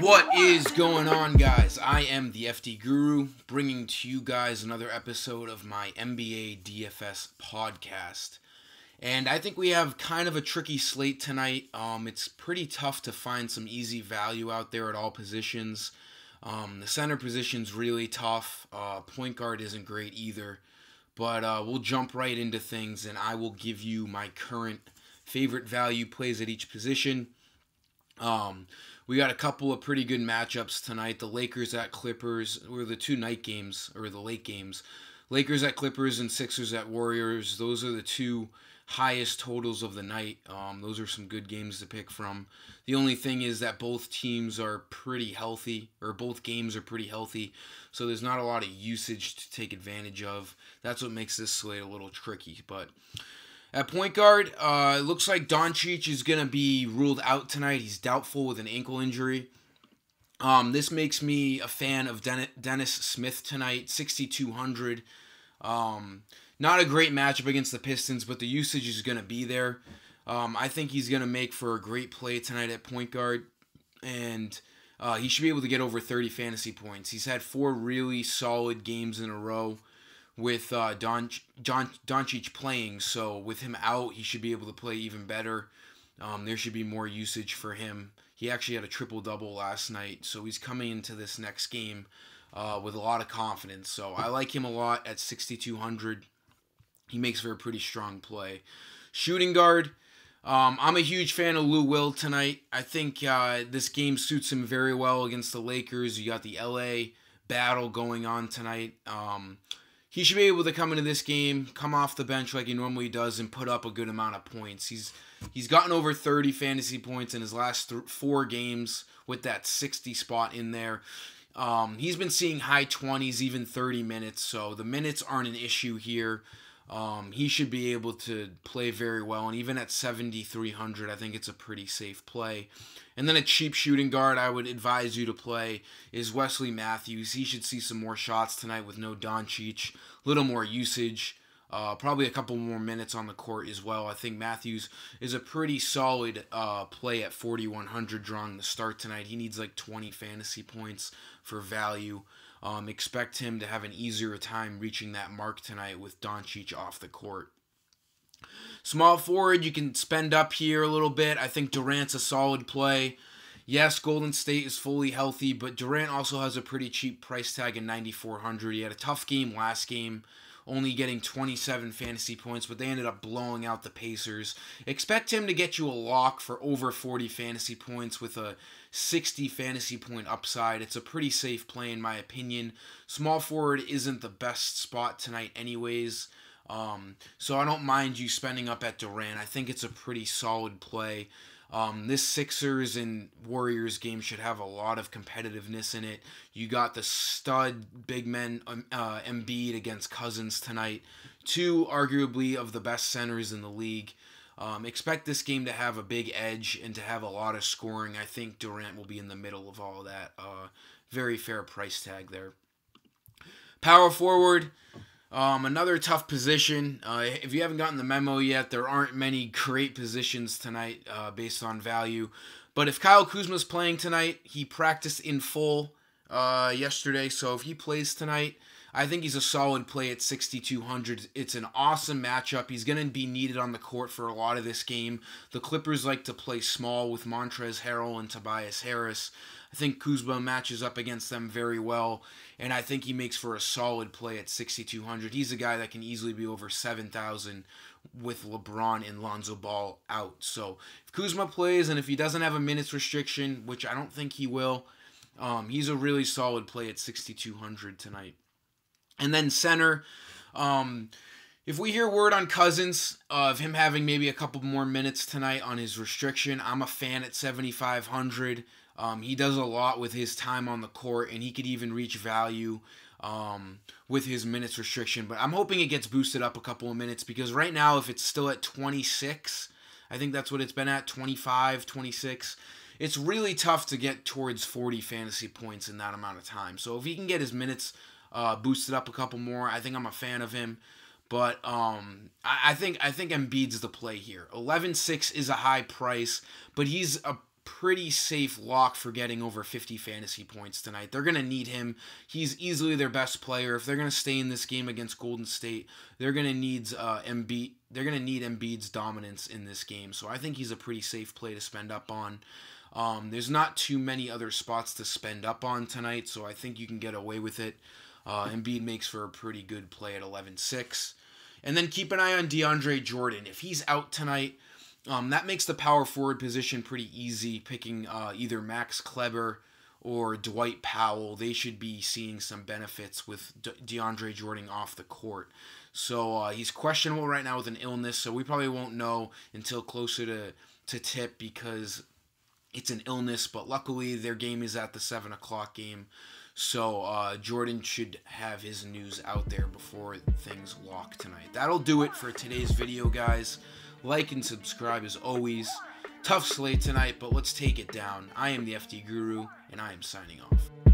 What is going on, guys? I am the FD Guru, bringing to you guys another episode of my NBA DFS podcast. And I think we have kind of a tricky slate tonight. It's pretty tough to find some easy value out there at all positions. The center position's really tough. Point guard isn't great either. But we'll jump right into things, and I will give you my current favorite value plays at each position. We got a couple of pretty good matchups tonight. The Lakers at Clippers, or the two night games, or the late games. Lakers at Clippers and Sixers at Warriors. Those are the two highest totals of the night. Those are some good games to pick from. The only thing is that both teams are pretty healthy, or both games are pretty healthy, so there's not a lot of usage to take advantage of. That's what makes this slate a little tricky, but at point guard, it looks like Doncic is going to be ruled out tonight. He's doubtful with an ankle injury. This makes me a fan of Dennis Smith tonight, 6,200. Not a great matchup against the Pistons, but the usage is going to be there. I think he's going to make for a great play tonight at point guard, and he should be able to get over 30 fantasy points. He's had 4 really solid games in a row with Doncic playing, so with him out, he should be able to play even better. There should be more usage for him. He actually had a triple-double last night, so he's coming into this next game with a lot of confidence. So I like him a lot at 6,200. He makes for a pretty strong play. Shooting guard, I'm a huge fan of Lou Will tonight. I think this game suits him very well against the Lakers. You got the LA battle going on tonight. He should be able to come into this game, come off the bench like he normally does, and put up a good amount of points. He's gotten over 30 fantasy points in his last 4 games with that 60 spot in there. He's been seeing high 20s, even 30 minutes, so the minutes aren't an issue here. He should be able to play very well, and even at 7,300, I think it's a pretty safe play. And then a cheap shooting guard I would advise you to play is Wesley Matthews. He should see some more shots tonight with no Doncic, a little more usage, probably a couple more minutes on the court as well. I think Matthews is a pretty solid play at 4,100 drawing the start tonight. He needs like 20 fantasy points for value. Expect him to have an easier time reaching that mark tonight with Doncic off the court. Small forward, you can spend up here a little bit. I think Durant's a solid play. Yes, Golden State is fully healthy, but Durant also has a pretty cheap price tag in 9,400. He had a tough game last game, only getting 27 fantasy points, but they ended up blowing out the Pacers. Expect him to get you a lock for over 40 fantasy points with a 60 fantasy point upside. It's a pretty safe play in my opinion. Small forward isn't the best spot tonight anyways, so I don't mind you spending up at Durant. I think it's a pretty solid play. This Sixers and Warriors game should have a lot of competitiveness in it. You got the stud big men Embiid against Cousins tonight. 2 arguably of the best centers in the league. Expect this game to have a big edge and to have a lot of scoring. I think Durant will be in the middle of all of that. Very fair price tag there. Power forward. Another tough position. If you haven't gotten the memo yet, there aren't many great positions tonight based on value. But if Kyle Kuzma's playing tonight, he practiced in full yesterday, so if he plays tonight, I think he's a solid play at 6,200. It's an awesome matchup. He's going to be needed on the court for a lot of this game. The Clippers like to play small with Montrezl Harrell and Tobias Harris. I think Kuzma matches up against them very well, and I think he makes for a solid play at 6,200. He's a guy that can easily be over 7,000 with LeBron and Lonzo Ball out. So if Kuzma plays, and if he doesn't have a minutes restriction, which I don't think he will, he's a really solid play at 6,200 tonight. And then center, if we hear word on Cousins of him having maybe a couple more minutes tonight on his restriction, I'm a fan at 7,500. He does a lot with his time on the court, and he could even reach value with his minutes restriction. But I'm hoping it gets boosted up a couple of minutes, because right now, if it's still at 26, I think that's what it's been at, 25, 26, it's really tough to get towards 40 fantasy points in that amount of time. So if he can get his minutes boosted up a couple more, I think I'm a fan of him. But I think Embiid's the play here. 11.6 is a high price, but he's a pretty safe lock for getting over 50 fantasy points tonight. They're going to need him. He's easily their best player. If they're going to stay in this game against Golden State, they're going to need Embiid. They're going to need Embiid's dominance in this game. So I think he's a pretty safe play to spend up on. There's not too many other spots to spend up on tonight, so I think you can get away with it. Embiid makes for a pretty good play at 11.6. And then keep an eye on DeAndre Jordan. If he's out tonight, that makes the power forward position pretty easy, picking either Max Kleber or Dwight Powell. They should be seeing some benefits with DeAndre Jordan off the court. So he's questionable right now with an illness, so we probably won't know until closer to tip because it's an illness, but luckily their game is at the 7 o'clock game. So Jordan should have his news out there before things lock tonight. That'll do it for today's video, guys. Like and subscribe as always. Tough slate tonight, but let's take it down. I am the FD Guru, and I am signing off.